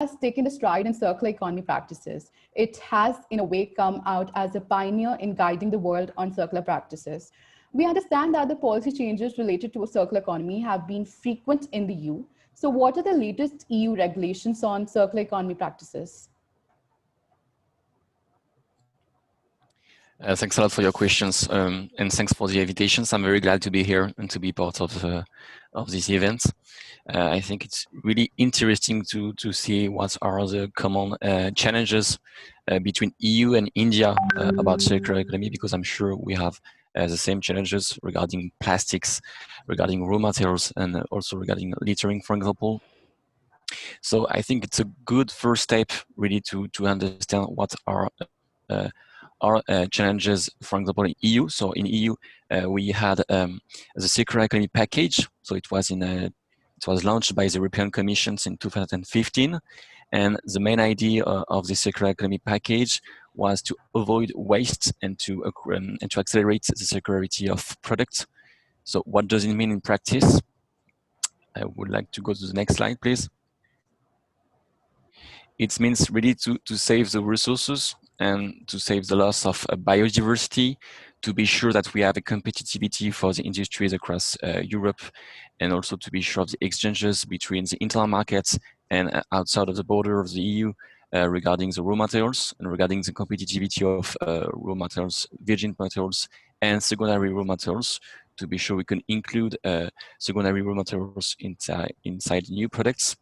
has taken a stride in circular economy practices. It has, in a way, come out as a pioneer in guiding the world on circular practices. We understand that the policy changes related to a circular economy have been frequent in the EU. So what are the latest EU regulations on circular economy practices? Thanks a lot for your questions, and thanks for the invitations. I'm very glad to be here and to be part of this event. I think it's really interesting to see what are the common challenges between EU and India about circular economy, because I'm sure we have the same challenges regarding plastics, regarding raw materials, and also regarding littering, for example. So I think it's a good first step really to understand what are challenges, for example, in EU. So in EU, we had the circular economy package. So it was launched by the European Commission in 2015, and the main idea of the circular economy package was to avoid waste and to accelerate the circularity of products. So what does it mean in practice? I would like to go to the next slide, please. It means really to save the resources and to save the loss of biodiversity, to be sure that we have a competitivity for the industries across Europe, and also to be sure of the exchanges between the internal markets and outside of the border of the EU regarding the raw materials and regarding the competitivity of raw materials, virgin materials, and secondary raw materials, to be sure we can include secondary raw materials inside new products.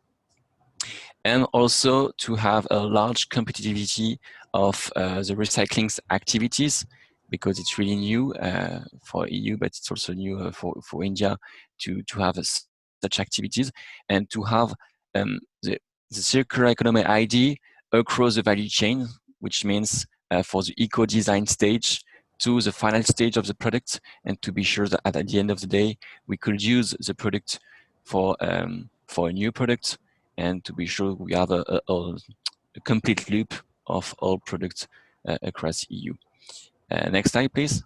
And also to have a large competitivity of the recycling activities, because it's really new for EU, but it's also new for India to have such activities, and to have the circular economy ID across the value chain, which means for the eco-design stage to the final stage of the product, and to be sure that at the end of the day, we could use the product for a new product, and to be sure we have a complete loop of all products across EU. Next slide, please.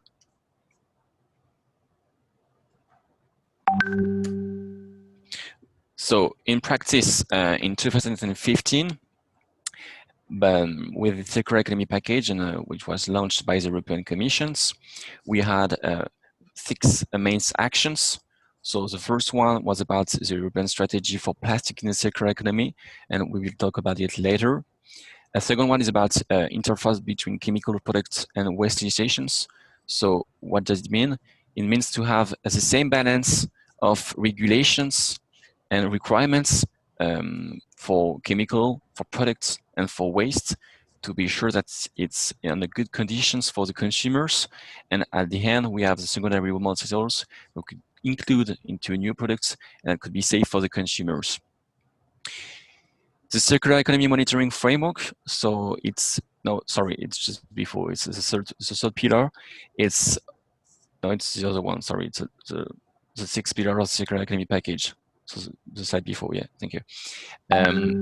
So in practice, in 2015, with the circular economy package, and which was launched by the European Commissions, we had 6 main actions. So the first one was about the European strategy for plastic in the circular economy, and we will talk about it later. A second one is about interface between chemical products and waste legislations. So what does it mean? It means to have the same balance of regulations and requirements for chemical, for products, and for waste, to be sure that it's in the good conditions for the consumers. And at the end, we have the secondary raw materials we could include into new products and could be safe for the consumers. The circular economy monitoring framework. So it's just before. It's the third pillar. It's the other one. Sorry, it's the 6th pillar of the circular economy package. So the slide before, yeah, thank you.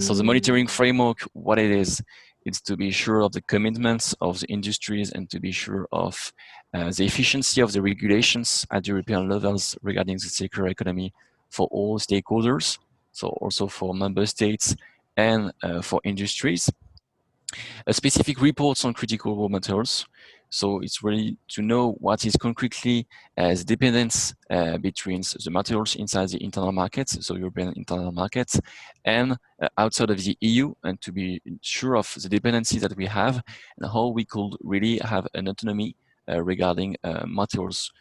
So the monitoring framework, what it is, it's to be sure of the commitments of the industries and to be sure of the efficiency of the regulations at European levels regarding the circular economy for all stakeholders, so also for member states and for industries. A specific reports on critical raw materials. So it's really to know what is concretely the dependence between the materials inside the internal markets, so European internal markets, and outside of the EU, and to be sure of the dependency that we have and how we could really have an autonomy regarding materials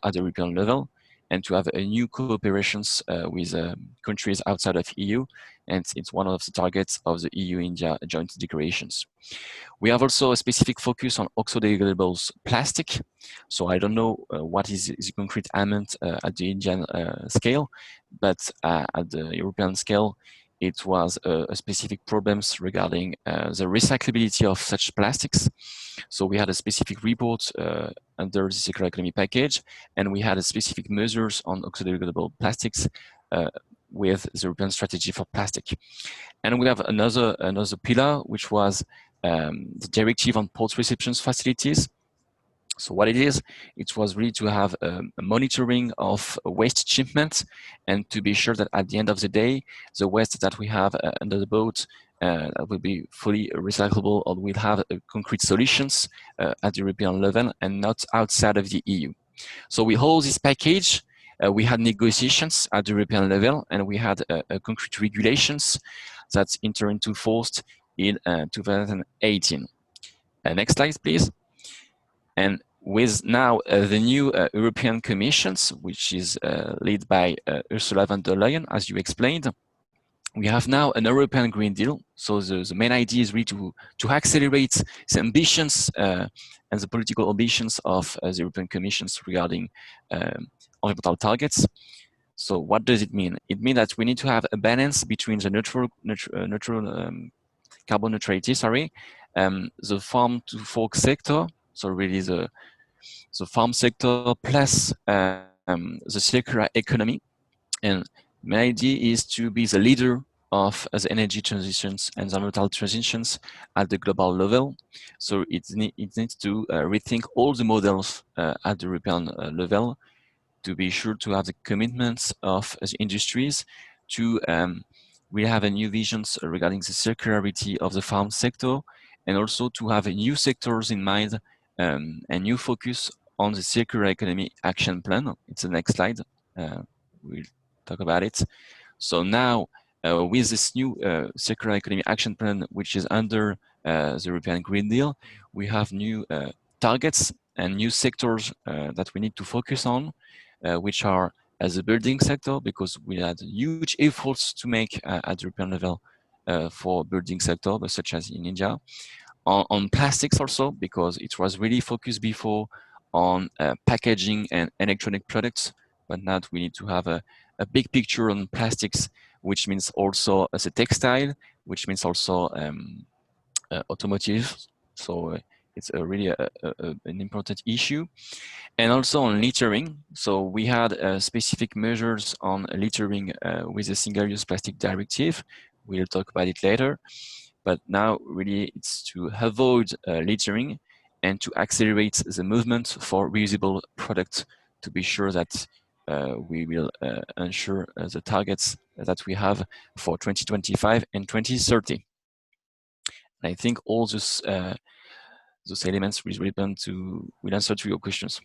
at the European level, and to have a new cooperations with countries outside of EU, and it's one of the targets of the EU-India joint declarations. We have also a specific focus on oxo-degradable plastic. So I don't know what is the concrete amount at the Indian scale, but at the European scale, it was a specific problems regarding the recyclability of such plastics. So we had a specific report under the circular economy package, and we had a specific measures on oxo-degradable plastics with the European strategy for plastic. And we have another pillar, which was the directive on port reception facilities. So what it was really to have a monitoring of waste shipments, and to be sure that at the end of the day, the waste that we have under the boat that will be fully recyclable, or will have concrete solutions at the European level and not outside of the EU. So we hold this package. We had negotiations at the European level, and we had concrete regulations that enter into force in 2018. Next slide, please. And with now the new European Commissions, which is led by Ursula von der Leyen, as you explained, we have now an European Green Deal. So the main idea is really to accelerate the ambitions and the political ambitions of the European Commissions regarding environmental targets. So what does it mean? It means that we need to have a balance between the carbon neutrality, the farm to fork sector, so really the farm sector plus the circular economy. And my idea is to be the leader of the energy transitions and the environmental transitions at the global level. So it needs to rethink all the models at the European level to be sure to have the commitments of the industries to we have a new visions regarding the circularity of the farm sector, and also to have new sectors in mind and new focus on the circular economy action plan. It's the next slide. We'll talk about it. So now with this new circular economy action plan, which is under the European Green Deal, we have new targets and new sectors that we need to focus on, which are as a building sector, because we had huge efforts to make at the European level for building sector, but such as in India. On plastics also, because it was really focused before on packaging and electronic products, but now we need to have a big picture on plastics, which means also as a textile, which means also automotive. So it's really an important issue. And also on littering. So we had specific measures on littering with the Single-Use Plastic Directive. We'll talk about it later. But now really it's to avoid littering and to accelerate the movement for reusable products to be sure that we will ensure the targets that we have for 2025 and 2030. And I think all those elements will answer to your questions.